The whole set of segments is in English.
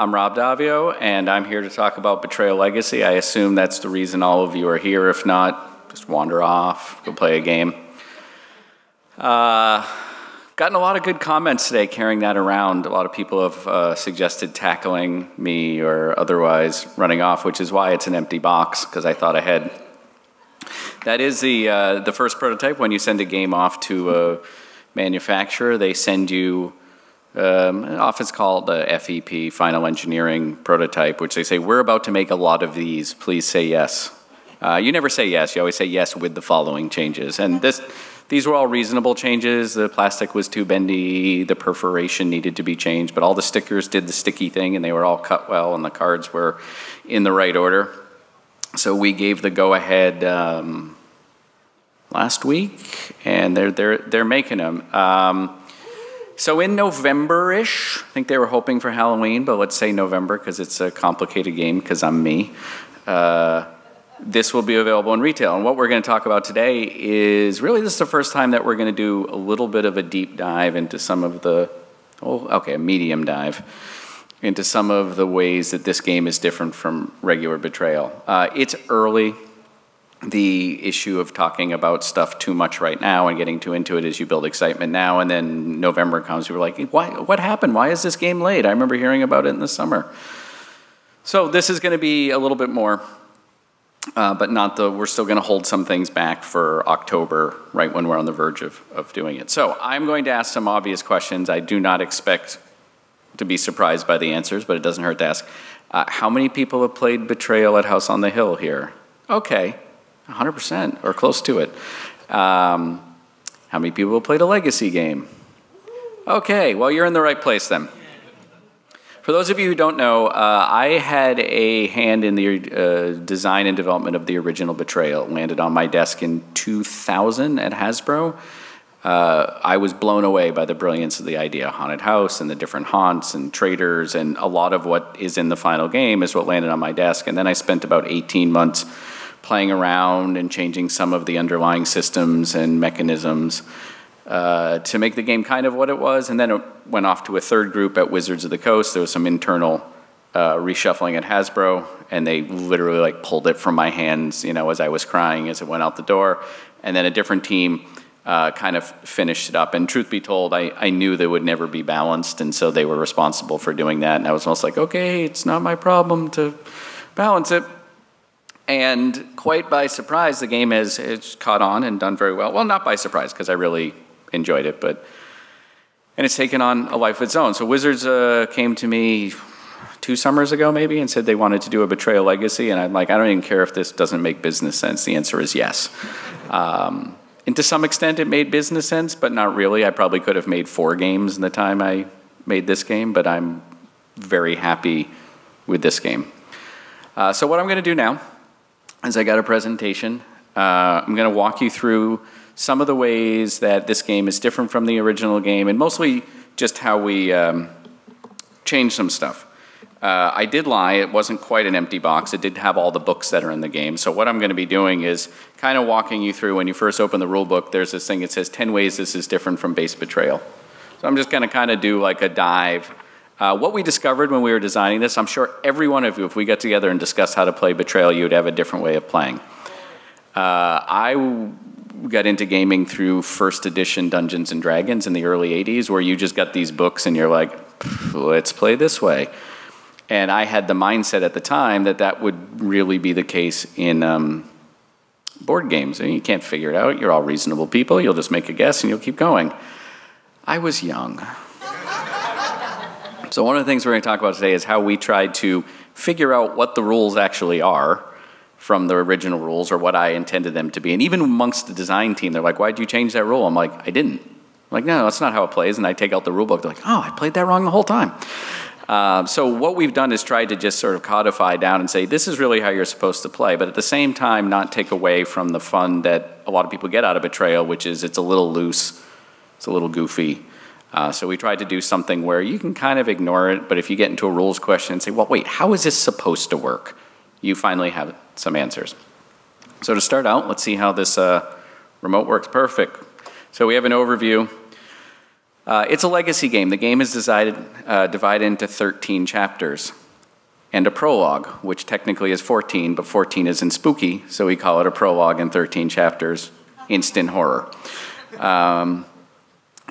I'm Rob Daviau, and I'm here to talk about Betrayal Legacy. I assume that's the reason all of you are here. If not, just wander off, go play a game. Gotten a lot of good comments today carrying that around. A lot of people have suggested tackling me or otherwise running off, which is why it's an empty box, because I thought ahead. That is the first prototype. When you send a game off to a manufacturer, they send you often it's called the FEP, Final Engineering Prototype, which they say, we're about to make a lot of these, please say yes. You never say yes, you always say yes with the following changes. And these were all reasonable changes. The plastic was too bendy, the perforation needed to be changed, but all the stickers did the sticky thing and they were all cut well and the cards were in the right order. So we gave the go-ahead last week, and they're making them. So in November-ish, I think they were hoping for Halloween, but let's say November because it's a complicated game because I'm me. This will be available in retail. And what we're going to talk about today is really this is the first time that we're going to do a little bit of a deep dive into some of the, a medium dive into some of the ways that this game is different from regular Betrayal. It's early. The issue of talking about stuff too much right now and getting too into it is you build excitement now, and then November comes, you're like, what happened? Why is this game late? I remember hearing about it in the summer. So this is going to be a little bit more, but we're still going to hold some things back for October, right when we're on the verge of doing it. So I'm going to ask some obvious questions. I do not expect to be surprised by the answers, but it doesn't hurt to ask. How many people have played Betrayal at House on the Hill here? Okay. 100% or close to it. How many people have played a legacy game? Okay, well, you're in the right place then. For those of you who don't know, I had a hand in the design and development of the original Betrayal. It landed on my desk in 2000 at Hasbro. I was blown away by the brilliance of the idea. Haunted house and the different haunts and traders, and a lot of what is in the final game is what landed on my desk. And then I spent about 18 months playing around and changing some of the underlying systems and mechanisms to make the game kind of what it was. And then it went off to a third group at Wizards of the Coast. There was some internal reshuffling at Hasbro, and they literally like pulled it from my hands, you know, as I was crying as it went out the door. And then a different team kind of finished it up. And truth be told, I knew they would never be balanced, and so they were responsible for doing that. And I was almost like, okay, it's not my problem to balance it. And quite by surprise, the game has caught on and done very well. Well, not by surprise, because I really enjoyed it, and it's taken on a life of its own. So Wizards came to me 2 summers ago, maybe, and said they wanted to do a Betrayal Legacy, and I'm like, I don't even care if this doesn't make business sense. The answer is yes. And to some extent, it made business sense, but not really. I probably could have made 4 games in the time I made this game, but I'm very happy with this game. So what I'm going to do now is I got a presentation. I'm going to walk you through some of the ways that this game is different from the original game, and mostly just how we changed some stuff. I did lie, it wasn't quite an empty box. It did have all the books that are in the game. So what I'm going to be doing is kind of walking you through, when you first open the rule book, there's this thing that says 10 ways this is different from base Betrayal. So I'm just going to kind of do like a dive. What we discovered when we were designing this, I'm sure every one of you, if we got together and discussed how to play Betrayal, you would have a different way of playing. I got into gaming through first edition Dungeons and Dragons in the early 80s, where you just got these books and you're like, let's play this way. And I had the mindset at the time that that would really be the case in board games. I mean, you can't figure it out. You're all reasonable people. You'll just make a guess and you'll keep going. I was young. So one of the things we're going to talk about today is how we tried to figure out what the rules actually are from the original rules, or what I intended them to be. And even amongst the design team, they're like, why'd you change that rule? I'm like, I didn't. I'm like, no, that's not how it plays. And I take out the rule book. They're like, oh, I played that wrong the whole time. So what we've done is tried to just sort of codify down and say, this is really how you're supposed to play, but at the same time, not take away from the fun that a lot of people get out of Betrayal, which is it's a little loose, it's a little goofy. So we tried to do something where you can kind of ignore it, but if you get into a rules question and say, well, wait, how is this supposed to work? You finally have some answers. So to start out, let's see how this remote works. Perfect. So we have an overview. It's a legacy game. The game is divided into 13 chapters and a prologue, which technically is 14, but 14 isn't spooky, so we call it a prologue and 13 chapters, instant horror. And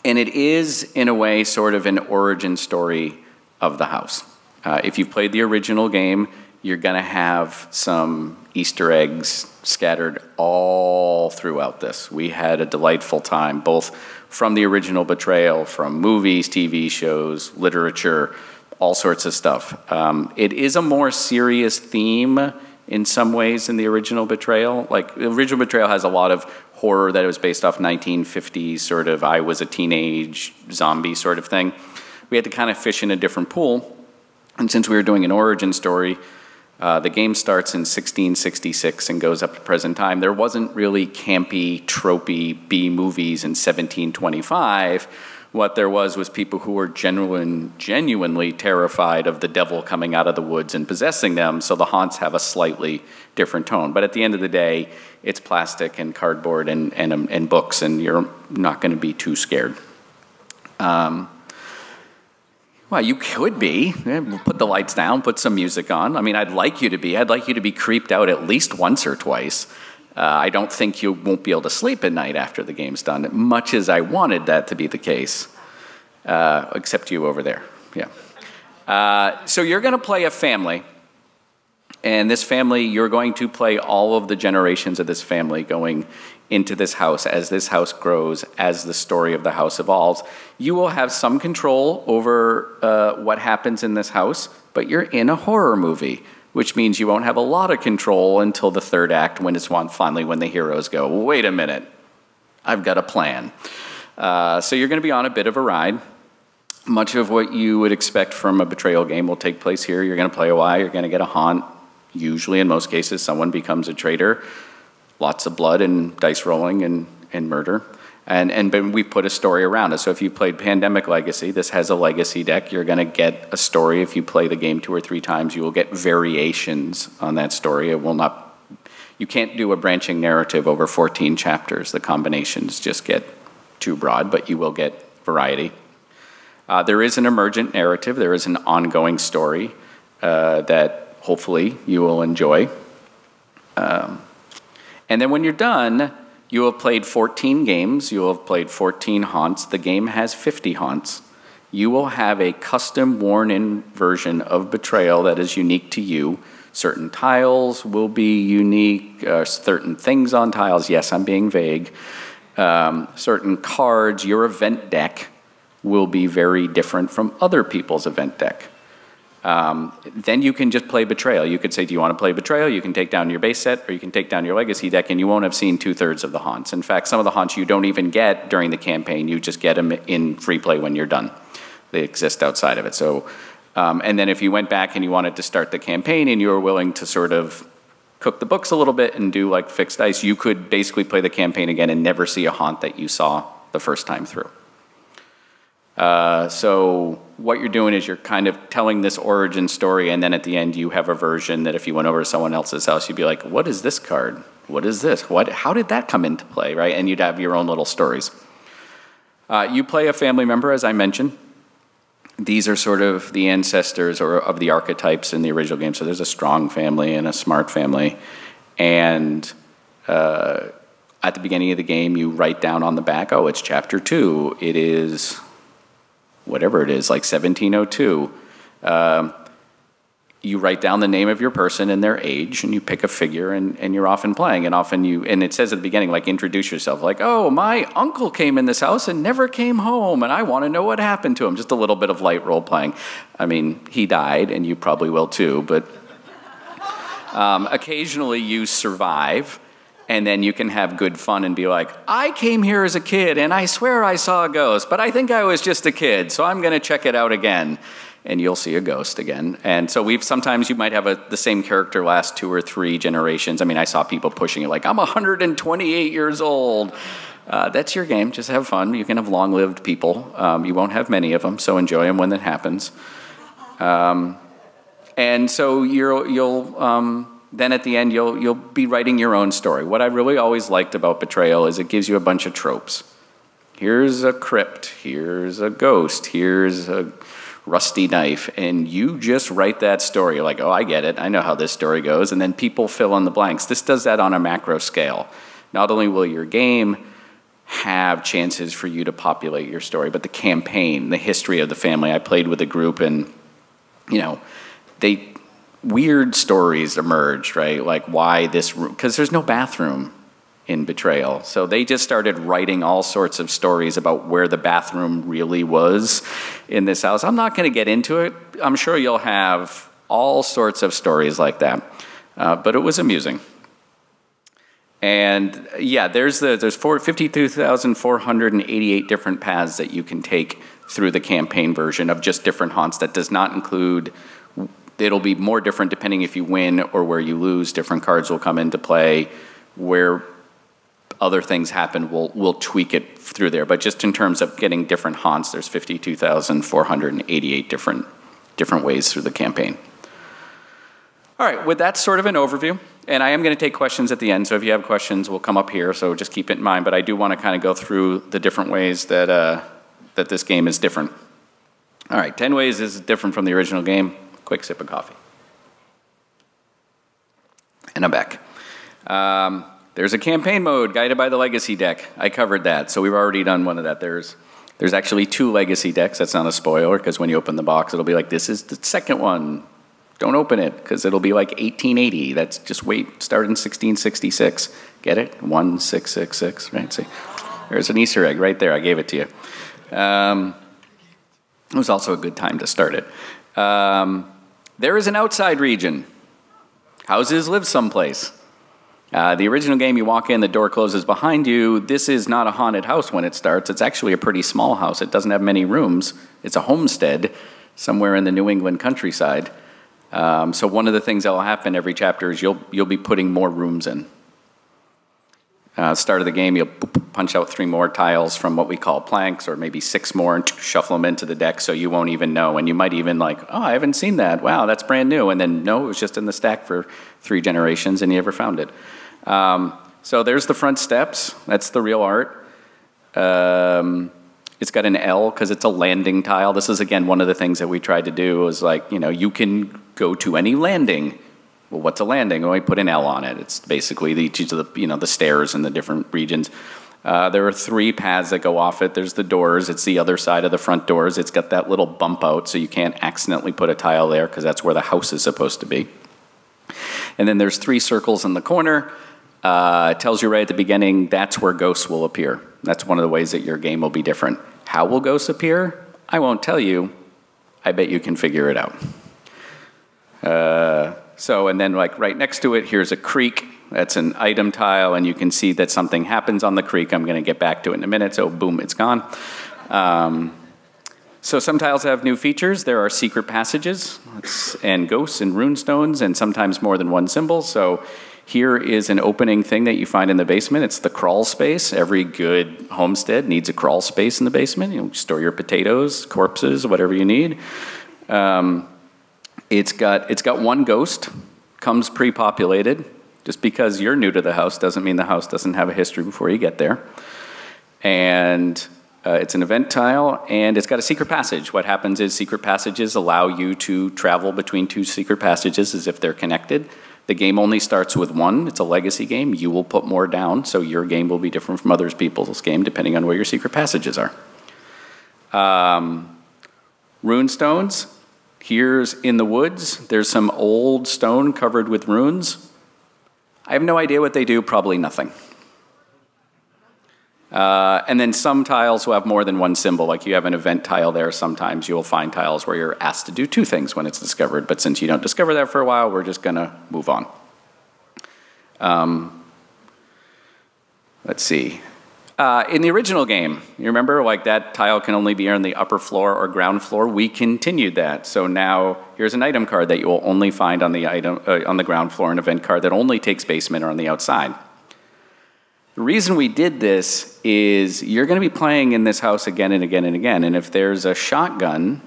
it is, in a way, sort of an origin story of the house. If you've played the original game, you're going to have some Easter eggs scattered all throughout this. We had a delightful time, both from the original Betrayal, from movies, TV shows, literature, all sorts of stuff. It is a more serious theme in some ways than the original Betrayal. Like, the original Betrayal has a lot of horror that was based off 1950s sort of I was a teenage zombie sort of thing. We had to kind of fish in a different pool. And since we were doing an origin story, the game starts in 1666 and goes up to present time. There wasn't really campy, tropey B-movies in 1725. What there was people who were genuinely terrified of the devil coming out of the woods and possessing them, so the haunts have a slightly different tone. But at the end of the day, it's plastic and cardboard and books, and you're not going to be too scared. Well, you could be. Put the lights down, put some music on. I mean, I'd like you to be. I'd like you to be creeped out at least once or twice. I don't think you won't be able to sleep at night after the game's done, much as I wanted that to be the case. Except you over there. Yeah. So you're going to play a family. And this family, you're going to play all of the generations of this family going into this house. As this house grows, as the story of the house evolves, you will have some control over what happens in this house, but you're in a horror movie, which means you won't have a lot of control until the third act when it's finally when the heroes go, wait a minute, I've got a plan. So you're going to be on a bit of a ride. Much of what you would expect from a Betrayal game will take place here. You're going to play a while, you're going to get a haunt. Usually, in most cases, someone becomes a traitor. Lots of blood and dice rolling and murder. And we've put a story around it. So if you played Pandemic Legacy, this has a legacy deck. You're going to get a story. If you play the game 2 or 3 times, you will get variations on that story. It will not. You can't do a branching narrative over 14 chapters. The combinations just get too broad, but you will get variety. There is an emergent narrative. There is an ongoing story that hopefully you will enjoy. And then when you're done, you will have played 14 games. You will have played 14 haunts. The game has 50 haunts. You will have a custom worn-in version of Betrayal that is unique to you. Certain tiles will be unique. Certain things on tiles. Yes, I'm being vague. Certain cards, your event deck will be very different from other people's event deck. Then you can just play Betrayal. You could say, do you want to play Betrayal? You can take down your base set, or you can take down your legacy deck, and you won't have seen 2/3 of the haunts. In fact, some of the haunts you don't even get during the campaign. You just get them in free play when you're done. They exist outside of it. So, and then if you went back and you wanted to start the campaign and you were willing to sort of cook the books a little bit and do like fixed dice, you could basically play the campaign again and never see a haunt that you saw the first time through. So what you're doing is you're kind of telling this origin story, and then at the end you have a version that if you went over to someone else's house, you'd be like, what is this card? What is this? How did that come into play, right? And you'd have your own little stories. You play a family member, as I mentioned. These are sort of the ancestors or of the archetypes in the original game. So there's a strong family and a smart family. And at the beginning of the game, you write down on the back, oh, it's chapter 2. It is whatever it is, like 1702. You write down the name of your person and their age, and you pick a figure, and you're often playing. And it says at the beginning, like, introduce yourself. Like, oh, my uncle came in this house and never came home, and I want to know what happened to him. Just a little bit of light role playing. I mean, he died, and you probably will too, but occasionally you survive. And then you can have good fun and be like, I came here as a kid, and I swear I saw a ghost, but I think I was just a kid, so I'm going to check it out again. And you'll see a ghost again. And so sometimes you might have the same character last 2 or 3 generations. I mean, I saw people pushing it like, I'm 128 years old. That's your game. Just have fun. You can have long-lived people. You won't have many of them, so enjoy them when that happens. And so then at the end, you'll be writing your own story. What I really always liked about Betrayal is it gives you a bunch of tropes. Here's a crypt, here's a ghost, here's a rusty knife, and you just write that story. You're like, oh, I get it, I know how this story goes, and then people fill in the blanks. This does that on a macro scale. Not only will your game have chances for you to populate your story, but the campaign, the history of the family. I played with a group, and weird stories emerged, right? Like why this room, because there's no bathroom in Betrayal. So they just started writing all sorts of stories about where the bathroom really was in this house. I'm not going to get into it. I'm sure you'll have all sorts of stories like that. But it was amusing. And yeah, there's 52,488 different paths that you can take through the campaign version of just different haunts. That does not include, it'll be more different depending if you win or where you lose. Different cards will come into play. Where other things happen, we'll tweak it through there. But just in terms of getting different haunts, there's 52,488 different ways through the campaign. All right, with that sort of an overview, and I am going to take questions at the end, so if you have questions, we'll come up here, so just keep it in mind. But I do want to kind of go through the different ways that this game is different. All right, 10 ways this is different from the original game. Quick sip of coffee. And I'm back. There's a campaign mode, guided by the legacy deck. I covered that, so we've already done one of that. There's actually 2 legacy decks. That's not a spoiler, because when you open the box, it'll be like, this is the second one. Don't open it, because it'll be like 1880. That's just wait, start in 1666. Get it? 1666, right? See, there's an Easter egg right there. I gave it to you. It was also a good time to start it. There is an outside region. Houses live someplace. The original game, you walk in, the door closes behind you. This is not a haunted house when it starts. It's actually a pretty small house. It doesn't have many rooms. It's a homestead somewhere in the New England countryside. So one of the things that will happen every chapter is you'll be putting more rooms in. Start of the game, you'll punch out 3 more tiles from what we call planks, or maybe 6 more, and shuffle them into the deck so you won't even know. And you might even like, oh, I haven't seen that. Wow, that's brand new. And then, no, it was just in the stack for 3 generations and you never found it. So there's the front steps. That's the real art. It's got an L because it's a landing tile. This is, again, one of the things that we tried to do was like, you can go to any landing. Well, what's a landing? Well, we put an L on it. It's basically each of the, the stairs in the different regions. There are 3 paths that go off it. There's the doors. It's the other side of the front doors. It's got that little bump out, so you can't accidentally put a tile there because that's where the house is supposed to be. And then there's 3 circles in the corner. It tells you right at the beginning that's where ghosts will appear. That's one of the ways that your game will be different. How will ghosts appear? I won't tell you. I bet you can figure it out. And then like right next to it, here's a creek. That's an item tile, and you can see that something happens on the creek. I'm going to get back to it in a minute, so boom, it's gone. So some tiles have new features. There are secret passages and ghosts and runestones, and sometimes more than one symbol. So here is an opening thing that you find in the basement. It's the crawl space. Every good homestead needs a crawl space in the basement. You store your potatoes, corpses, whatever you need. It's got 1 ghost, comes pre-populated. Just because you're new to the house doesn't mean the house doesn't have a history before you get there. And it's an event tile, and it's got a secret passage. What happens is secret passages allow you to travel between 2 secret passages as if they're connected. The game only starts with 1. It's a legacy game. You will put more down, so your game will be different from other people's game depending on where your secret passages are. Runestones. Here's in the woods. There's some old stone covered with runes. I have no idea what they do, probably nothing. And then some tiles will have more than 1 symbol. Like you have an event tile there. Sometimes you'll find tiles where you're asked to do 2 things when it's discovered. But since you don't discover that for a while, we're just going to move on. Let's see. In the original game, you remember like that tile can only be on the upper floor or ground floor. We continued that. So now here's an item card that you will only find on the ground floor, an event card that only takes basement or on the outside. The reason we did this is you're going to be playing in this house again and again and again. And if there's a shotgun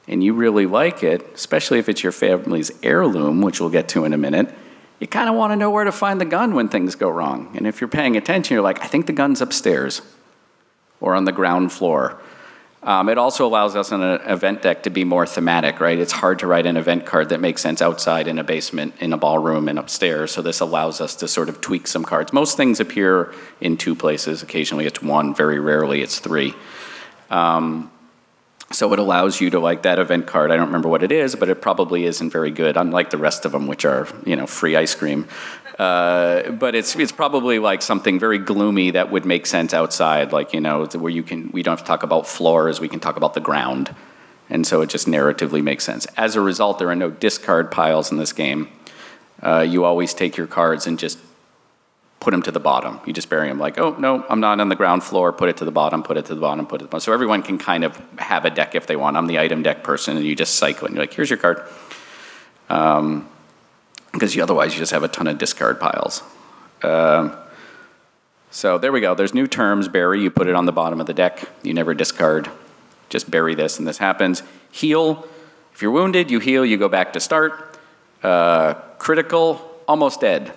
and you really like it, especially if it's your family's heirloom, which we'll get to in a minute, you kind of want to know where to find the gun when things go wrong. And if you're paying attention, you're like, I think the gun's upstairs. or on the ground floor. It also allows us on an event deck to be more thematic, right? It's hard to write an event card that makes sense outside, in a basement, in a ballroom, and upstairs. So this allows us to sort of tweak some cards. Most things appear in 2 places. Occasionally it's 1. Very rarely it's 3. So it allows you to, like that event card, I don't remember what it is, but it probably isn't very good, unlike the rest of them, which are, free ice cream. But it's probably like something very gloomy that would make sense outside, like, where we don't have to talk about floors, we can talk about the ground. And so it just narratively makes sense. As a result, there are no discard piles in this game. You always take your cards and just put them to the bottom. You just bury them like, oh, no, I'm not on the ground floor, put it to the bottom, put it to the bottom, put it to the bottom. So everyone can kind of have a deck if they want. I'm the item deck person, and you just cycle it. And you're like, here's your card. Because otherwise you just have a ton of discard piles. So there we go. There's new terms. Bury, you put it on the bottom of the deck. You never discard. Just bury this, and this happens. Heal. If you're wounded, you heal. You go back to start. Critical, almost dead.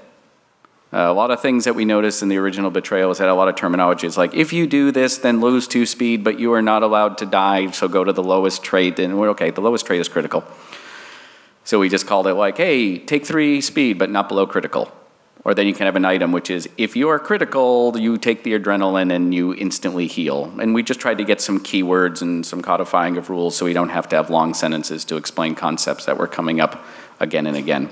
A lot of things that we noticed in the original Betrayal is that a lot of terminology is like, if you do this, then lose 2 speed, but you are not allowed to die, so go to the lowest trait. And we're okay, the lowest trait is critical. So we just called it like, hey, take 3 speed, but not below critical. Or then you can have an item which is, if you are critical, you take the adrenaline and you instantly heal. And we just tried to get some keywords and some codifying of rules so we don't have to have long sentences to explain concepts that were coming up again and again.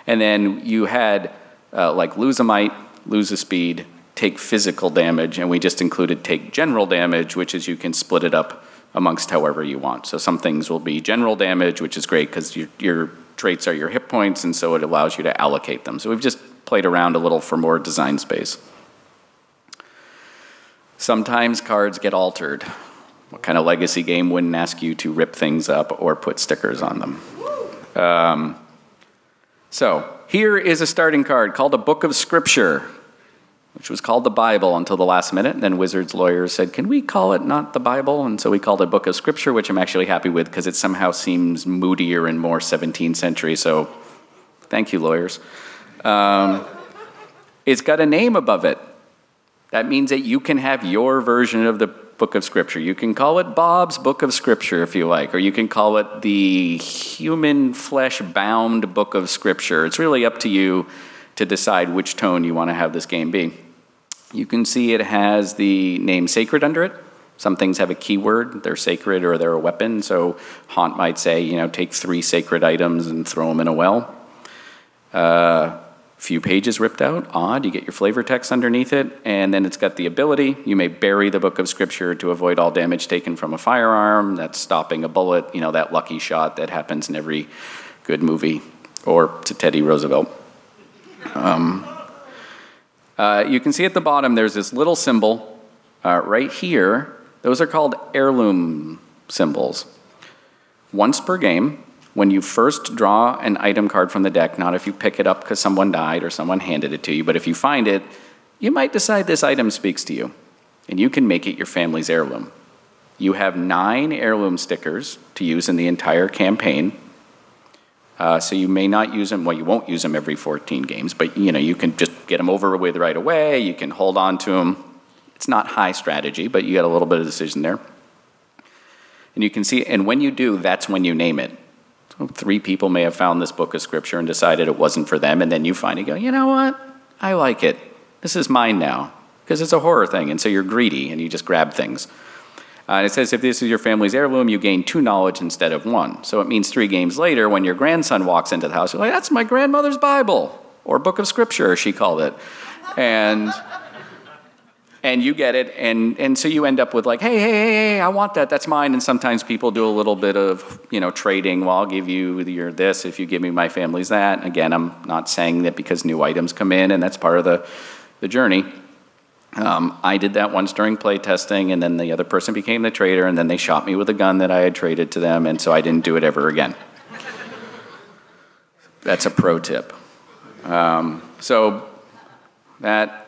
And then you had like lose a might, lose a speed, take physical damage, and we just included take general damage, which is you can split it up amongst however you want. So some things will be general damage, which is great because your traits are your hit points, and so it allows you to allocate them. So we've just played around a little for more design space. Sometimes cards get altered. What kind of legacy game wouldn't ask you to rip things up or put stickers on them? So here is a starting card called a Book of Scripture, which was called the Bible until the last minute. And then Wizards lawyers said, can we call it not the Bible? And so we called it Book of Scripture, which I'm actually happy with because it somehow seems moodier and more 17th century. So thank you, lawyers. It's got a name above it. That means that you can have your version of the Book of Scripture. You can call it Bob's Book of Scripture if you like, or you can call it the human flesh-bound Book of Scripture. It's really up to you to decide which tone you want to have this game be. You can see it has the name sacred under it. Some things have a keyword. They're sacred or they're a weapon. So Haunt might say, take 3 sacred items and throw them in a well. Few pages ripped out, odd. You get your flavor text underneath it, and then it's got the ability. You may bury the Book of Scripture to avoid all damage taken from a firearm. That's stopping a bullet, that lucky shot that happens in every good movie, or to Teddy Roosevelt. You can see at the bottom there's this little symbol right here. Those are called heirloom symbols. Once per game, when you first draw an item card from the deck, not if you pick it up because someone died or someone handed it to you, but if you find it, you might decide this item speaks to you, and you can make it your family's heirloom. You have 9 heirloom stickers to use in the entire campaign, so you may not use them. Well, you won't use them every 14 games, but you can just get them over with right away. You can hold on to them. It's not high strategy, but you got a little bit of decision there. And you can see, and when you do, that's when you name it. 3 people may have found this Book of Scripture and decided it wasn't for them, and then you finally go, you know what? I like it. This is mine now, because it's a horror thing, and so you're greedy, and you just grab things. And it says if this is your family's heirloom, you gain 2 knowledge instead of 1. So it means 3 games later, when your grandson walks into the house, you're like, that's my grandmother's Bible, or Book of Scripture, she called it. And you get it, and so you end up with like, hey, I want that, that's mine. And sometimes people do a little bit of, trading. Well, I'll give you your this if you give me my family's that. And again, I'm not saying that because new items come in, and that's part of the journey. I did that once during play testing, and then the other person became the trader, and then they shot me with a gun that I had traded to them, and so I didn't do it ever again. That's a pro tip. So that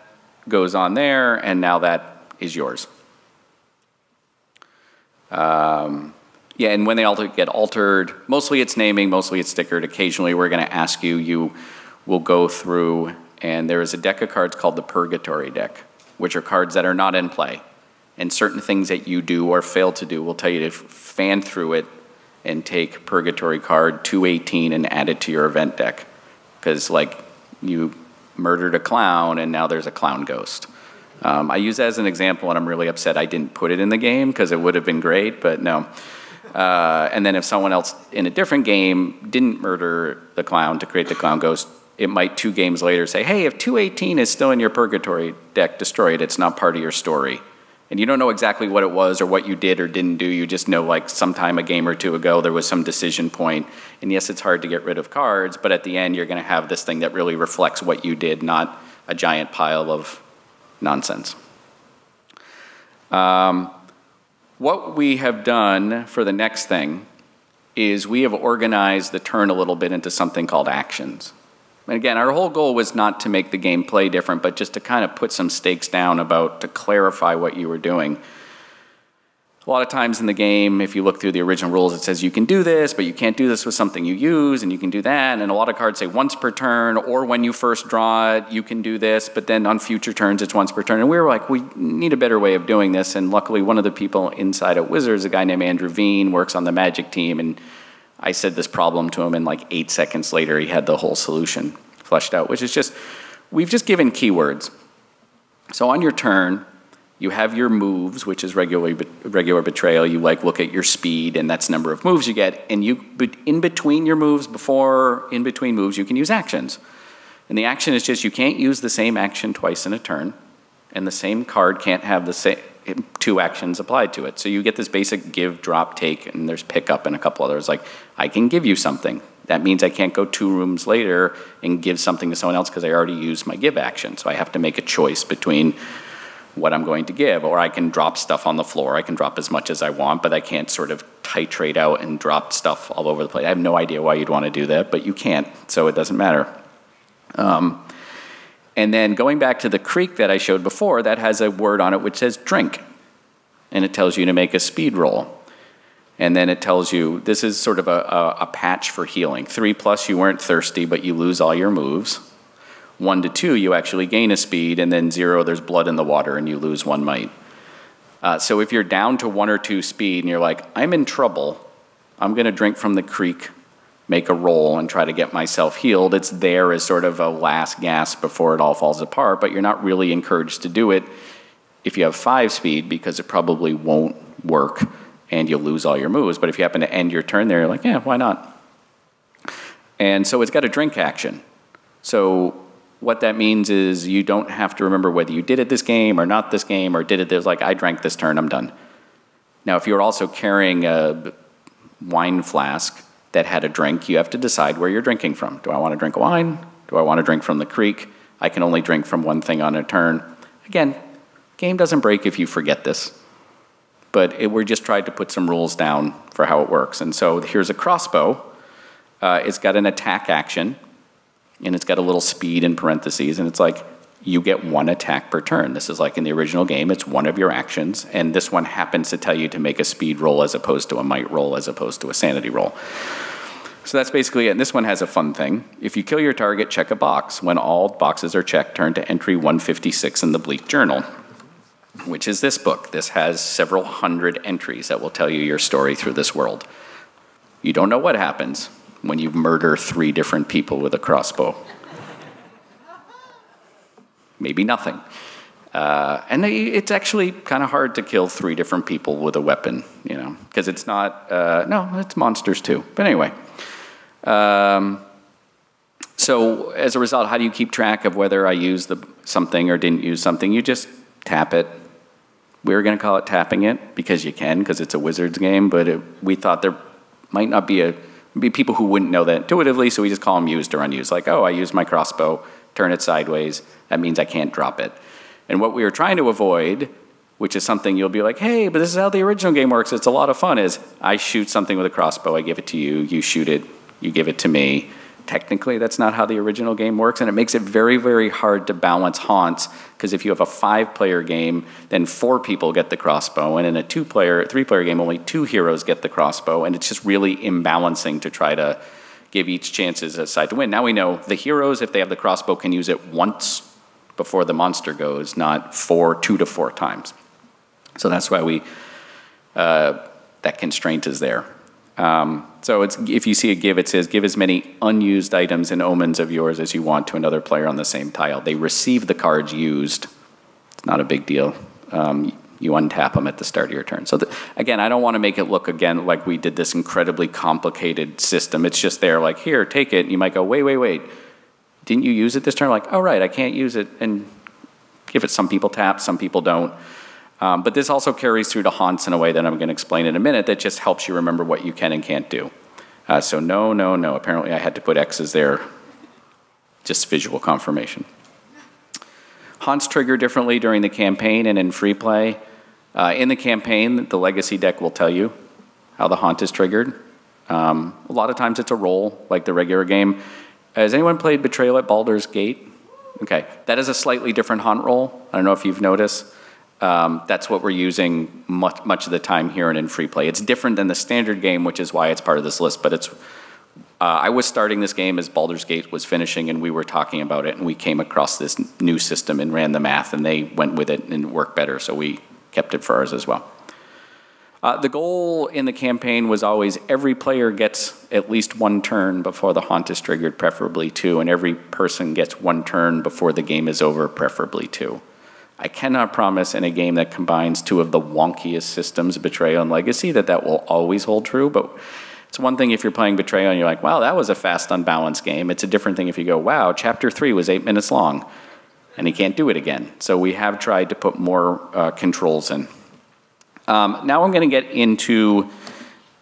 goes on there, and now that is yours. And when they all get altered, mostly it's naming, mostly it's stickered. Occasionally we're going to ask you, you will go through, and there is a deck of cards called the Purgatory deck, which are cards that are not in play. And certain things that you do or fail to do will tell you to fan through it and take Purgatory card 218 and add it to your event deck. Because, like, you murdered a clown and now there's a clown ghost. I use that as an example, and I'm really upset I didn't put it in the game because it would have been great, but no. And then if someone else in a different game didn't murder the clown to create the clown ghost, it might 2 games later say, hey, if 218 is still in your Purgatory deck, destroy it. It's not part of your story. And you don't know exactly what it was or what you did or didn't do. You just know, like, sometime a game or 2 ago there was some decision point. And yes, it's hard to get rid of cards, but at the end you're going to have this thing that really reflects what you did, not a giant pile of nonsense. What we have done for the next thing is we have organized the turn a little bit into something called actions. And again, our whole goal was not to make the game play different, but just to kind of put some stakes down to clarify what you were doing. A lot of times in the game, if you look through the original rules, it says you can do this, but you can't do this with something you use, and you can do that. And a lot of cards say once per turn, or when you first draw it, you can do this, but then on future turns, it's once per turn. And we were like, we need a better way of doing this. And luckily, one of the people inside at Wizards, a guy named Andrew Veen, works on the Magic team, and I said this problem to him, and like 8 seconds later, he had the whole solution fleshed out, which is just, we've just given keywords. So on your turn, you have your moves, which is regular betrayal. You like look at your speed, and that's the number of moves you get. And you, in between your moves, in between moves, you can use actions. And the action is just you can't use the same action twice in a turn, and the same card can't have the same 2 actions applied to it. So you get this basic give, drop, take, and there's pick up and a couple others. Like, I can give you something. That means I can't go 2 rooms later and give something to someone else because I already used my give action. So I have to make a choice between what I'm going to give. Or I can drop stuff on the floor. I can drop as much as I want, but I can't sort of titrate out and drop stuff all over the place. I have no idea why you'd want to do that, but you can't, so it doesn't matter. And then going back to the creek that I showed before, that has a word on it which says drink. And it tells you to make a speed roll. And then it tells you, this is sort of a patch for healing. 3+, you weren't thirsty, but you lose all your moves. 1 to 2, you actually gain a speed. And then 0, there's blood in the water, and you lose 1 might. So if you're down to 1 or 2 speed, and you're like, I'm in trouble, I'm going to drink from the creek, make a roll, and try to get myself healed. It's there as sort of a last gasp before it all falls apart, but you're not really encouraged to do it if you have 5 speed, because it probably won't work and you'll lose all your moves. But if you happen to end your turn there, you're like, yeah, why not? And so it's got a drink action. So what that means is you don't have to remember whether you did it this game or not this game, or did it this, like, I drank this turn, I'm done. Now, if you're also carrying a wine flask that had a drink, you have to decide where you're drinking from. Do I want to drink wine? Do I want to drink from the creek? I can only drink from one thing on a turn. Again, game doesn't break if you forget this. But we're just trying to put some rules down for how it works. And so here's a crossbow. It's got an attack action, and it's got a little speed in parentheses, and it's like you get 1 attack per turn. This is like in the original game, it's 1 of your actions, and this one happens to tell you to make a speed roll as opposed to a might roll as opposed to a sanity roll. So that's basically it. And this one has a fun thing. If you kill your target, check a box. When all boxes are checked, turn to entry 156 in the Bleak Journal, which is this book. This has several hundred entries that will tell you your story through this world. You don't know what happens when you murder 3 different people with a crossbow. Maybe nothing. And it's actually kind of hard to kill 3 different people with a weapon, you know, because it's not, no, it's monsters too. But anyway. So as a result, how do you keep track of whether I used something or didn't use something? You just tap it. We were going to call it tapping it because you can, because it's a Wizards game, but we thought there might not be people who wouldn't know that intuitively, so we just call them used or unused. Like, oh, I used my crossbow, turn it sideways. That means I can't drop it. And what we were trying to avoid, which is something you'll be like, hey, but this is how the original game works, it's a lot of fun, is I shoot something with a crossbow, I give it to you, you shoot it, you give it to me. Technically, that's not how the original game works, and it makes it very, very hard to balance haunts, because if you have a 5-player game, then 4 people get the crossbow, and in a 3-player game, only 2 heroes get the crossbow, and it's just really imbalancing to try to give each chances a side to win. Now we know the heroes, if they have the crossbow, can use it once before the monster goes, not 2 to 4 times. So that's why that constraint is there. So if you see a give, it says, give as many unused items and omens of yours as you want to another player on the same tile. They receive the cards used. It's not a big deal. You untap them at the start of your turn. So again, I don't want to make it look, again, like we did this incredibly complicated system. It's just there, like, here, take it. And you might go, wait. Didn't you use it this turn? Like, oh, right, I can't use it. And give it. Some people tap, some people don't. But this also carries through to haunts in a way that I'm going to explain in a minute that just helps you remember what you can and can't do. So no. Apparently I had to put X's there. Just visual confirmation. Haunts trigger differently during the campaign and in free play. In the campaign, the legacy deck will tell you how the haunt is triggered. A lot of times it's a roll, like the regular game. Has anyone played Betrayal at Baldur's Gate? Okay, that is a slightly different haunt roll. I don't know if you've noticed. That's what we're using much of the time here and in free play. It's different than the standard game, which is why it's part of this list, but it's I was starting this game as Baldur's Gate was finishing, and we were talking about it, and we came across this new system and ran the math, and they went with it and it worked better, so we kept it for ours as well. The goal in the campaign was always every player gets at least one turn before the haunt is triggered, preferably two, and every person gets one turn before the game is over, preferably two. I cannot promise in a game that combines two of the wonkiest systems, Betrayal and Legacy, that will always hold true, but it's one thing if you're playing Betrayal and you're like, wow, that was a fast, unbalanced game. It's a different thing if you go, wow, Chapter 3 was 8 minutes long, and you can't do it again. So we have tried to put more controls in. Now I'm going to get into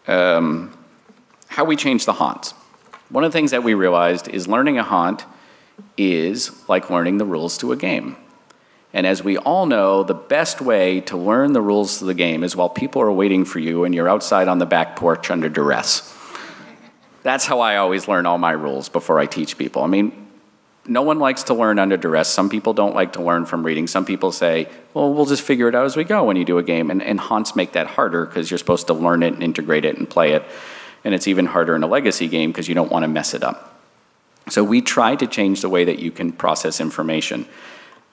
how we change the haunts. One of the things that we realized is learning a haunt is like learning the rules to a game. And as we all know, the best way to learn the rules of the game is while people are waiting for you and you're outside on the back porch under duress. That's how I always learn all my rules before I teach people. I mean, no one likes to learn under duress. Some people don't like to learn from reading. Some people say, well, we'll just figure it out as we go when you do a game. And haunts make that harder because you're supposed to learn it and integrate it and play it. And it's even harder in a legacy game because you don't want to mess it up. So we tried to change the way that you can process information.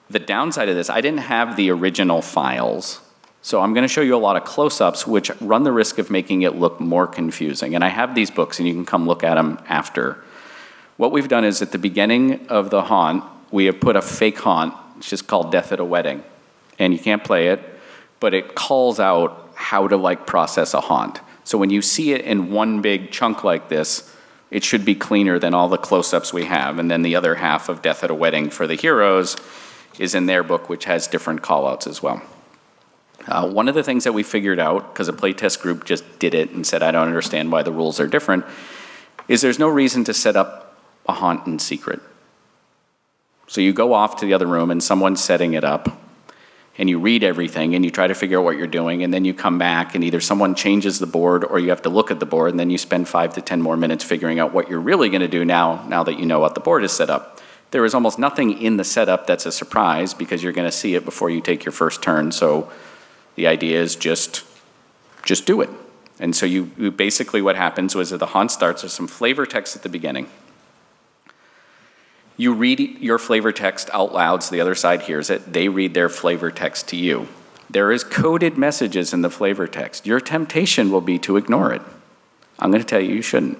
The downside of this, I didn't have the original files, so I'm going to show you a lot of close-ups which run the risk of making it look more confusing. And I have these books, and you can come look at them after. What we've done is at the beginning of the haunt, we have put a fake haunt. It's just called Death at a Wedding. And you can't play it, but it calls out how to process a haunt. So when you see it in one big chunk like this, it should be cleaner than all the close-ups we have. And then the other half of Death at a Wedding for the heroes is in their book, which has different call-outs as well. One of the things that we figured out, because a playtest group just did it and said, I don't understand why the rules are different, is there's no reason to set up a haunt in secret. So you go off to the other room and someone's setting it up, and you read everything and you try to figure out what you're doing, and then you come back and either someone changes the board or you have to look at the board, and then you spend 5 to 10 more minutes figuring out what you're really going to do now that you know what the board is set up. There is almost nothing in the setup that's a surprise because you're going to see it before you take your first turn. So the idea is just do it. And so you basically what happens was that the haunt starts with some flavor text at the beginning. You read your flavor text out loud so the other side hears it. They read their flavor text to you. There is coded messages in the flavor text. Your temptation will be to ignore it. I'm going to tell you, you shouldn't.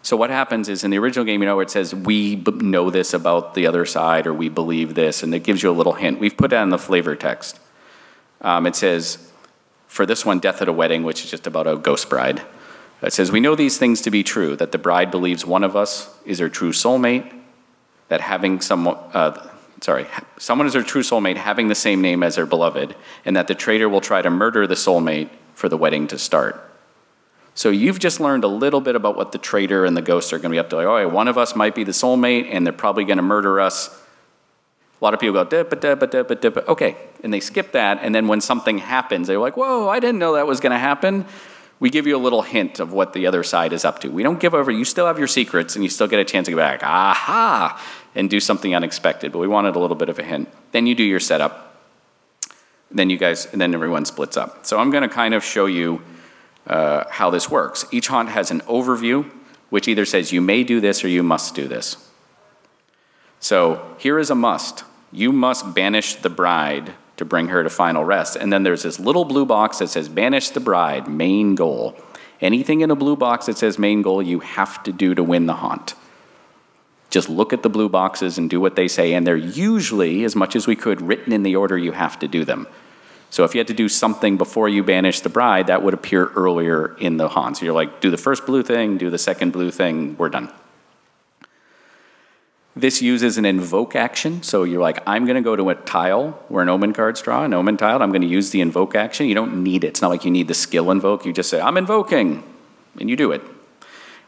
So what happens is in the original game, where it says, we know this about the other side, or we believe this, and it gives you a little hint. We've put that in the flavor text. It says, for this one, Death at a Wedding, which is just about a ghost bride. It says, we know these things to be true, that the bride believes one of us is her true soulmate, that someone is her true soulmate having the same name as her beloved, and that the traitor will try to murder the soulmate for the wedding to start. So you've just learned a little bit about what the traitor and the ghosts are going to be up to. Like, oh, one of us might be the soulmate, and they're probably going to murder us. A lot of people go, okay, and they skip that, and then when something happens, they're like, whoa, I didn't know that was going to happen. We give you a little hint of what the other side is up to. We don't give over. You still have your secrets, and you still get a chance to go back, aha, and do something unexpected, but we wanted a little bit of a hint. Then you do your setup. Then everyone splits up. So I'm going to kind of show you how this works. Each haunt has an overview, which either says you may do this or you must do this. So here is a must. You must banish the bride to bring her to final rest. And then there's this little blue box that says banish the bride, main goal. Anything in a blue box that says main goal, you have to do to win the haunt. Just look at the blue boxes and do what they say, and they're usually, as much as we could, written in the order you have to do them. So if you had to do something before you banish the bride, that would appear earlier in the haunt. So you're like, do the first blue thing, do the second blue thing, we're done. This uses an invoke action. So you're like, I'm going to go to a tile where an omen card's drawn, an omen tile. I'm going to use the invoke action. You don't need it. It's not like you need the skill invoke. You just say, I'm invoking, and you do it.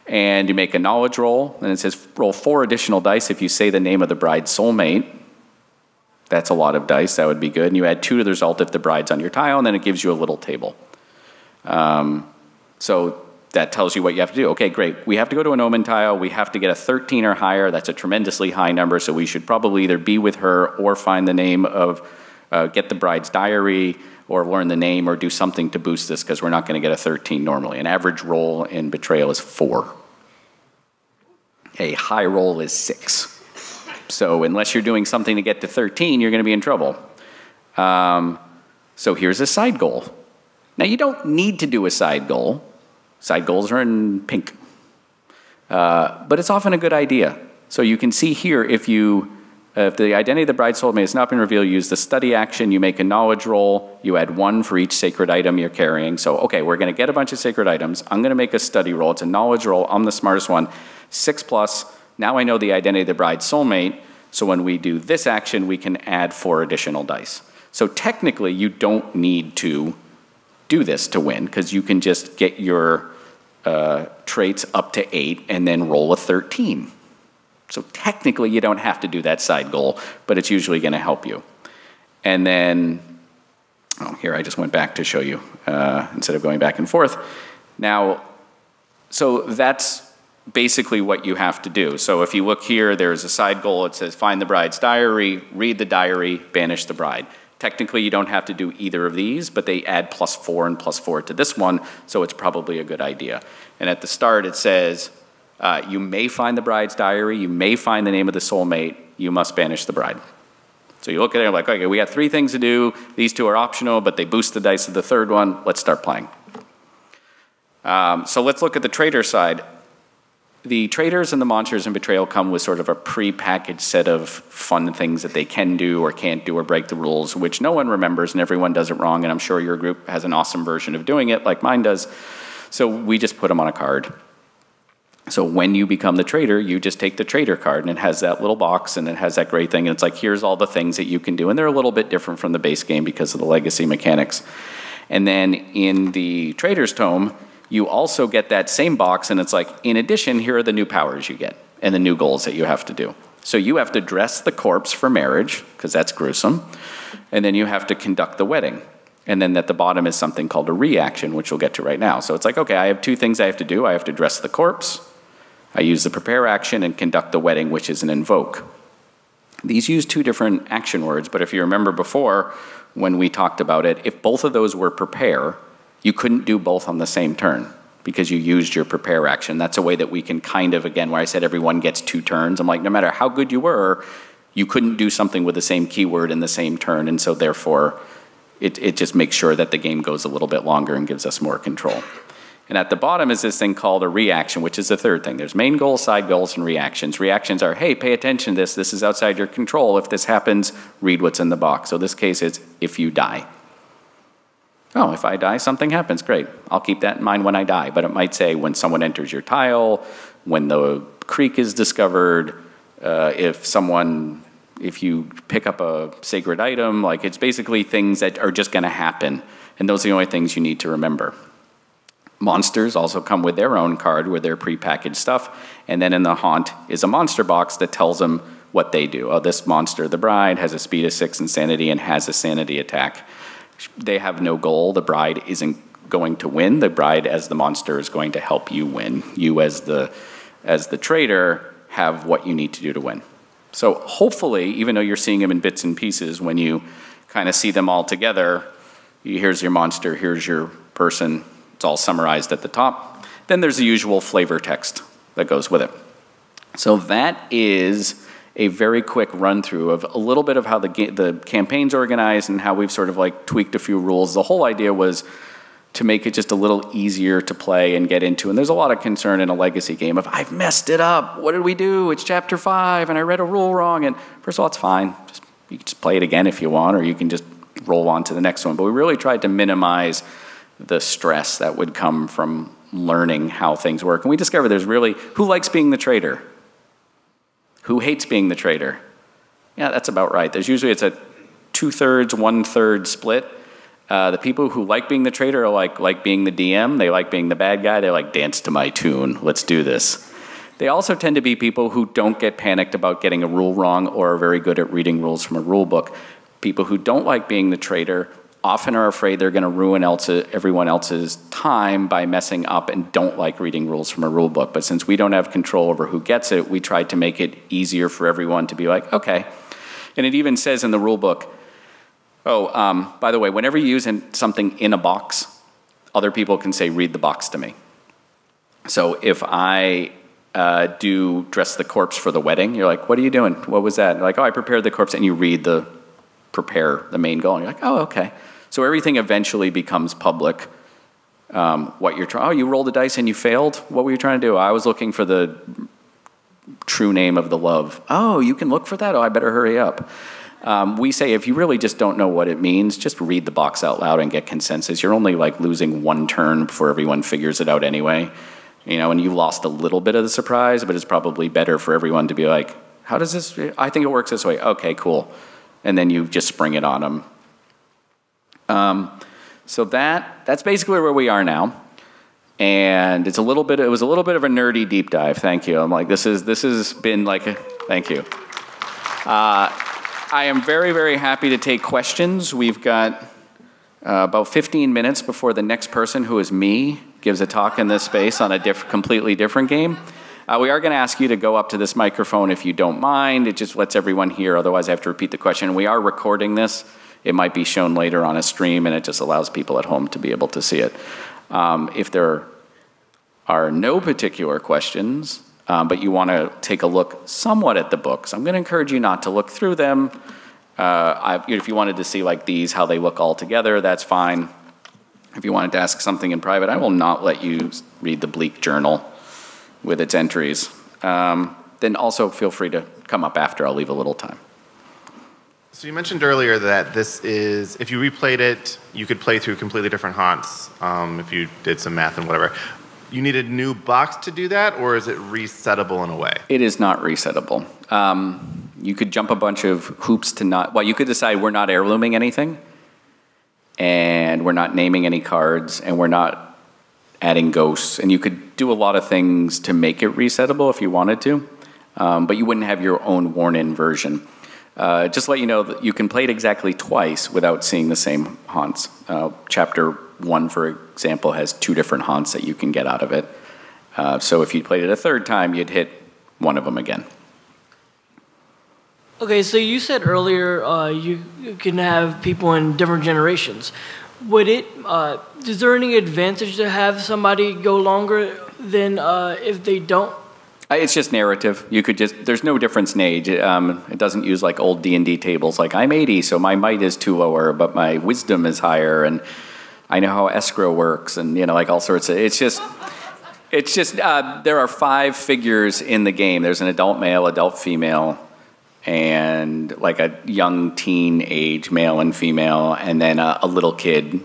And you make a knowledge roll, and it says roll 4 additional dice if you say the name of the bride's soulmate. That's a lot of dice. That would be good. And you add 2 to the result if the bride's on your tile, and then it gives you a little table. So that tells you what you have to do. Okay, great. We have to go to an omen tile. We have to get a 13 or higher. That's a tremendously high number, so we should probably either be with her or find the name of, get the bride's diary, or learn the name, or do something to boost this, because we're not going to get a 13 normally. An average roll in Betrayal is 4. A high roll is 6. So unless you're doing something to get to 13, you're going to be in trouble. So here's a side goal. Now, you don't need to do a side goal. Side goals are in pink. But it's often a good idea. So you can see here, if the identity of the bride's soulmate has not been revealed, you use the study action, you make a knowledge roll, you add 1 for each sacred item you're carrying. So, okay, we're going to get a bunch of sacred items. I'm going to make a study roll. It's a knowledge roll. I'm the smartest one. 6+. Now I know the identity of the bride's soulmate. So when we do this action, we can add 4 additional dice. So technically, you don't need to do this to win, because you can just get your traits up to 8 and then roll a 13. So technically, you don't have to do that side goal, but it's usually going to help you. And then, oh, here, I just went back to show you instead of going back and forth. Now, so that's basically what you have to do. So if you look here, there's a side goal. It says find the bride's diary, read the diary, banish the bride. Technically, you don't have to do either of these, but they add +4 and +4 to this one, so it's probably a good idea. And at the start, it says, you may find the bride's diary, you may find the name of the soulmate, you must banish the bride. So you look at it like, okay, we got 3 things to do. These 2 are optional, but they boost the dice to the 3rd one. Let's start playing. So let's look at the traitor side. The traitors and the monsters in Betrayal come with sort of a pre-packaged set of fun things that they can do or can't do or break the rules, which no one remembers and everyone does it wrong, and I'm sure your group has an awesome version of doing it like mine does. So we just put them on a card. So when you become the traitor, you just take the traitor card, and it has that little box, and it has that great thing, and it's like, here's all the things that you can do, and they're a little bit different from the base game because of the legacy mechanics. And then in the Traitor's Tome, you also get that same box, and it's like, in addition, here are the new powers you get and the new goals that you have to do. So you have to dress the corpse for marriage, because that's gruesome, and then you have to conduct the wedding. And then at the bottom is something called a reaction, which we'll get to right now. So it's like, okay, I have 2 things I have to do. I have to dress the corpse, I use the prepare action, and conduct the wedding, which is an invoke. These use 2 different action words, but if you remember before when we talked about it, if both of those were prepare, you couldn't do both on the same turn because you used your prepare action. That's a way that we can kind of, again, where I said everyone gets 2 turns, I'm like, no matter how good you were, you couldn't do something with the same keyword in the same turn, and so therefore it just makes sure that the game goes a little bit longer and gives us more control. And at the bottom is this thing called a reaction, which is the 3rd thing. There's main goals, side goals, and reactions. Reactions are, hey, pay attention to this. This is outside your control. If this happens, read what's in the box. So this case is if you die. Oh, if I die, something happens. Great. I'll keep that in mind when I die. But it might say when someone enters your tile, when the creek is discovered, if you pick up a sacred item, like it's basically things that are just going to happen. And those are the only things you need to remember. Monsters also come with their own card with their prepackaged stuff. And then in the haunt is a monster box that tells them what they do. Oh, this monster, the bride, has a speed of 6 insanity and has a sanity attack. They have no goal. The bride isn't going to win. The bride, as the monster, is going to help you win. You, as the traitor, have what you need to do to win. So hopefully, even though you're seeing them in bits and pieces, when you kind of see them all together, here's your monster, here's your person. It's all summarized at the top. Then there's the usual flavor text that goes with it. So that is a very quick run through of a little bit of how the campaign's organized and how we've sort of like tweaked a few rules. The whole idea was to make it just a little easier to play and get into. And there's a lot of concern in a legacy game of, I've messed it up. What did we do? It's chapter 5 and I read a rule wrong. And first of all, it's fine. You can just play it again if you want, or you can just roll on to the next one. But we really tried to minimize the stress that would come from learning how things work. And we discovered there's really, who likes being the traitor? Who hates being the traitor? Yeah, that's about right. There's usually, it's a 2/3, 1/3 split. The people who like being the traitor are like being the DM. They like being the bad guy. They like, dance to my tune. Let's do this. They also tend to be people who don't get panicked about getting a rule wrong or are very good at reading rules from a rule book. People who don't like being the traitor often are afraid they're going to ruin everyone else's time by messing up and don't like reading rules from a rule book. But since we don't have control over who gets it, we tried to make it easier for everyone to be like, okay. And it even says in the rule book, by the way, whenever you use something in a box, other people can say, read the box to me. So if I do dress the corpse for the wedding, you're like, what are you doing? What was that? You're like, oh, I prepared the corpse, and you read prepare the main goal. And you're like, oh, okay. So everything eventually becomes public. What you're trying, you rolled the dice and you failed? What were you trying to do? I was looking for the true name of the love. Oh, you can look for that? Oh, I better hurry up. We say if you really just don't know what it means, just read the box out loud and get consensus. You're only like losing one turn before everyone figures it out anyway. You know, and you lost a little bit of the surprise, but it's probably better for everyone to be like, how does this, I think it works this way. Okay, cool. And then you just spring it on them. So that's basically where we are now. And it was a little bit of a nerdy deep dive. Thank you. I'm like, this has been like thank you. I am very, very happy to take questions. We've got about 15 minutes before the next person, who is me, gives a talk in this space on a completely different game. We are going to ask you to go up to this microphone if you don't mind. It just lets everyone hear. Otherwise, I have to repeat the question. We are recording this. It might be shown later on a stream, and it just allows people at home to be able to see it. If there are no particular questions, but you want to take a look somewhat at the books, I'm going to encourage you not to look through them. If you wanted to see like these, how they look all together, that's fine. If you wanted to ask something in private, I will not let you read the bleak journal with its entries. Then also feel free to come up after. I'll leave a little time. So you mentioned earlier that this is, if you replayed it, you could play through completely different haunts if you did some math and whatever. You need a new box to do that, or is it resettable in a way? It is not resettable. You could jump a bunch of hoops to not, well, you could decide we're not heirlooming anything, and we're not naming any cards, and we're not adding ghosts, and you could do a lot of things to make it resettable if you wanted to, but you wouldn't have your own worn-in version. Just to let you know that you can play it exactly twice without seeing the same haunts. Chapter 1, for example, has 2 different haunts that you can get out of it. So if you played it a third time, you'd hit one of them again. Okay, so you said earlier you can have people in different generations. Is there any advantage to have somebody go longer than if they don't? It's just narrative. You could just, there's no difference in age. It doesn't use like old D&D tables like I'm 80, so my might is 2 lower, but my wisdom is higher, and I know how escrow works, and you know, like all sorts of, it's just there are 5 figures in the game. There's an adult male, adult female, and like a young teen age male and female, and then a little kid,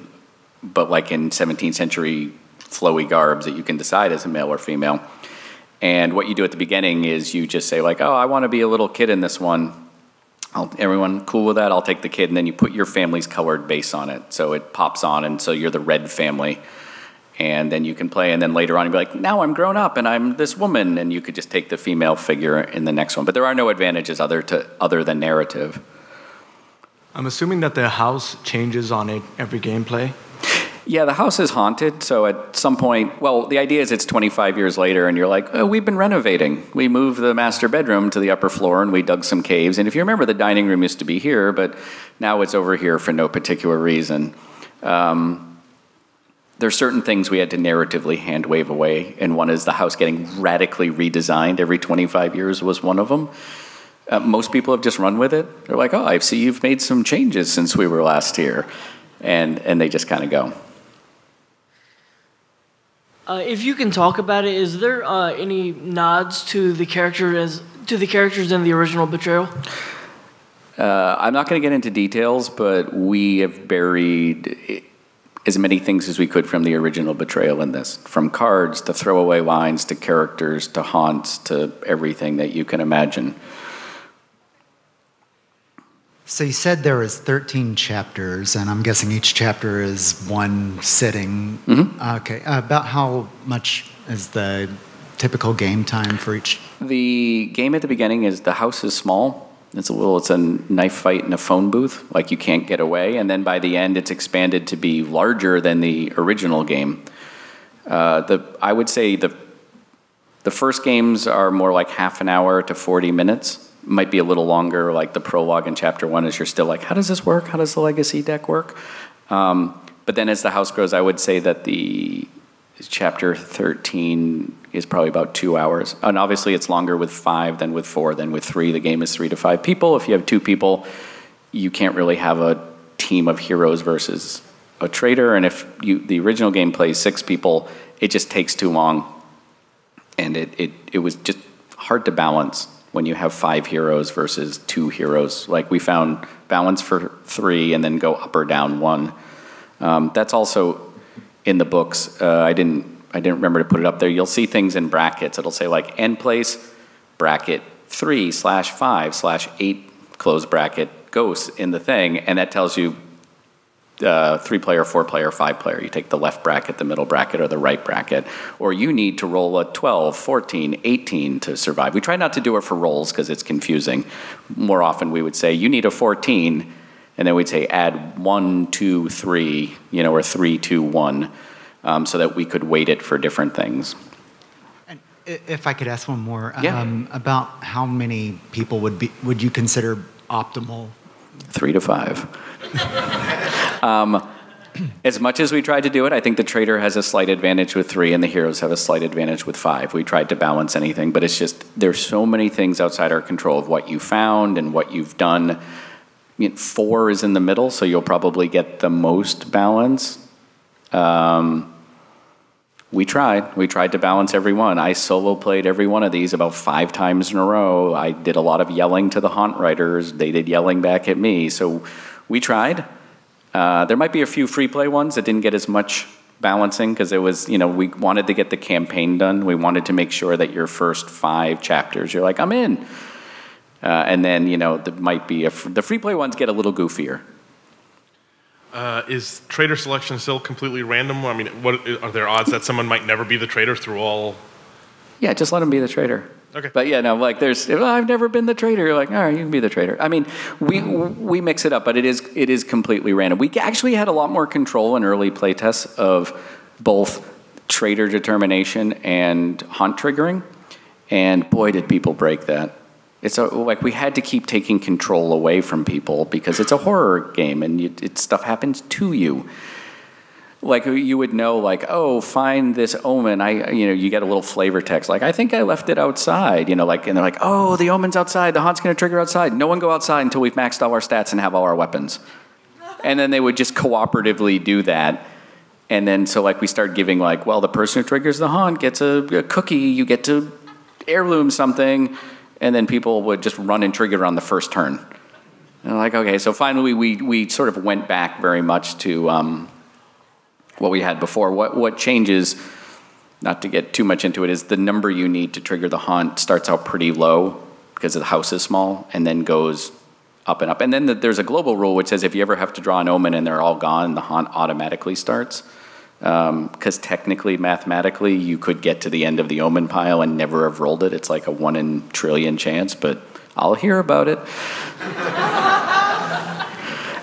but like in 17th century flowy garbs that you can decide as a male or female. And what you do at the beginning is you just say like, oh, I want to be a little kid in this one. Everyone cool with that? I'll take the kid. And then you put your family's colored base on it. So it pops on, and so you're the red family. And then you can play, and then later on you'll be like, now I'm grown up and I'm this woman. And you could just take the female figure in the next one. But there are no advantages other than narrative. I'm assuming that the house changes on every gameplay. Yeah, the house is haunted, so at some point, well, the idea is it's 25 years later, and you're like, oh, we've been renovating. We moved the master bedroom to the upper floor, and we dug some caves. And if you remember, the dining room used to be here, but now it's over here for no particular reason. There's certain things we had to narratively hand-wave away, and one is the house getting radically redesigned every 25 years was one of them. Most people have just run with it. They're like, oh, I see you've made some changes since we were last here. And they just kind of go. If you can talk about it, is there any nods to the characters in the original Betrayal? I'm not going to get into details, but we have buried as many things as we could from the original Betrayal in this. From cards to throwaway lines to characters to haunts to everything that you can imagine. So you said there was 13 chapters, and I'm guessing each chapter is one sitting. Mm-hmm. Okay. About how much is the typical game time for each? The game at the beginning is the house is small. It's a knife fight in a phone booth, like you can't get away. And then by the end, it's expanded to be larger than the original game. I would say the first games are more like half an hour to 40 minutes. Might be a little longer, like the prologue in chapter 1 is you're still like, how does this work? How does the legacy deck work? But then as the house grows, I would say that the chapter 13 is probably about 2 hours. And obviously it's longer with 5 than with 4 than with 3. The game is 3 to 5 people. If you have 2 people, you can't really have a team of heroes versus a traitor. And if the original game plays 6 people, it just takes too long. And it was just hard to balance when you have 5 heroes versus 2 heroes. Like we found balance for 3 and then go up or down 1. That's also in the books. I didn't remember to put it up there. You'll see things in brackets. It'll say like end place, bracket 3/5/8, close bracket, ghosts in the thing. And that tells you 3-player, 4-player, 5-player. You take the left bracket, the middle bracket, or the right bracket. Or you need to roll a 12, 14, 18 to survive. We try not to do it for rolls because it's confusing. More often we would say, you need a 14, and then we'd say add 1, 2, 3, or 3, 2, 1, so that we could weight it for different things. And if I could ask one more, Yeah. About how many people would you consider optimal? 3 to 5. As much as we tried to do it, I think the traitor has a slight advantage with 3 and the heroes have a slight advantage with 5. We tried to balance anything, but it's just, there's so many things outside our control of what you found and what you've done. 4 is in the middle, so you'll probably get the most balance. We tried to balance every one. I solo played every one of these about 5 times in a row. I did a lot of yelling to the haunt writers. They did yelling back at me. So we tried. There might be a few free play ones that didn't get as much balancing because it was, we wanted to get the campaign done. We wanted to make sure that your first 5 chapters, you're like, I'm in. And then, there might be the free play ones get a little goofier. Is traitor selection still completely random? I mean, are there odds that someone might never be the traitor through all? Yeah, just let them be the traitor. Okay. But yeah, no, like I've never been the traitor. You're like, all right, you can be the traitor. I mean, we mix it up, but it is completely random. We actually had a lot more control in early playtests of both traitor determination and haunt triggering, and boy, did people break that. It's like we had to keep taking control away from people because it's a horror game and stuff happens to you. Like you would know, like, oh, find this omen. You get a little flavor text, like, I think I left it outside. And they're like, oh, the omen's outside. The haunt's going to trigger outside. No one go outside until we've maxed all our stats and have all our weapons. And then they would just cooperatively do that. And then so like we start giving like, well, the person who triggers the haunt gets a cookie. You get to heirloom something. And then people would just run and trigger on the first turn. And I'm like, okay, so finally we sort of went back very much to what we had before. What changes, not to get too much into it, is the number you need to trigger the haunt starts out pretty low because the house is small and then goes up and up. And then there's a global rule which says if you ever have to draw an omen and they're all gone, the haunt automatically starts. Because technically, mathematically, you could get to the end of the omen pile and never have rolled it. It's like a 1 in a trillion chance, but I'll hear about it.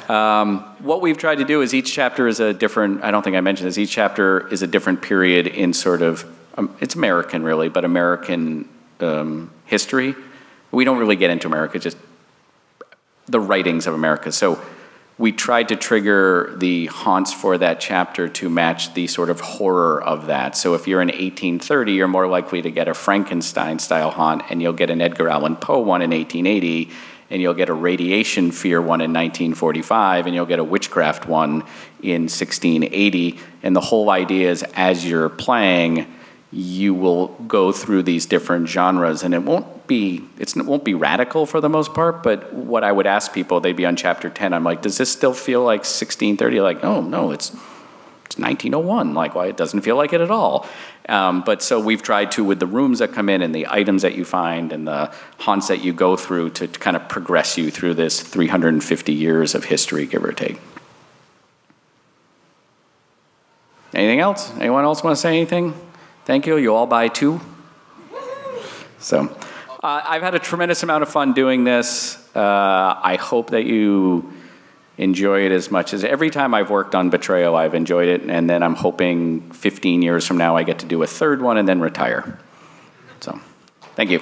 What we've tried to do is each chapter is a different, I don't think I mentioned this, each chapter is a different period in sort of, it's American really, but American we don't really get into America, just the writings of America. So we tried to trigger the haunts for that chapter to match the sort of horror of that. So if you're in 1830, you're more likely to get a Frankenstein-style haunt, and you'll get an Edgar Allan Poe one in 1880, and you'll get a radiation fear one in 1945, and you'll get a witchcraft one in 1680. And the whole idea is, as you're playing, you will go through these different genres, and it won't be radical for the most part. But what I would ask people, they'd be on chapter 10. I'm like, does this still feel like 1630? Like, oh no, it's 1901. Like, why, it doesn't feel like it at all. But so we've tried to, with the rooms that come in and the items that you find and the haunts that you go through, to kind of progress you through this 350 years of history, give or take. Anything else? Anyone else want to say anything? Thank you. You all buy 2. So I've had a tremendous amount of fun doing this. I hope that you enjoy it as much as every time I've worked on Betrayal, I've enjoyed it. And then I'm hoping 15 years from now I get to do a third one and then retire. So thank you.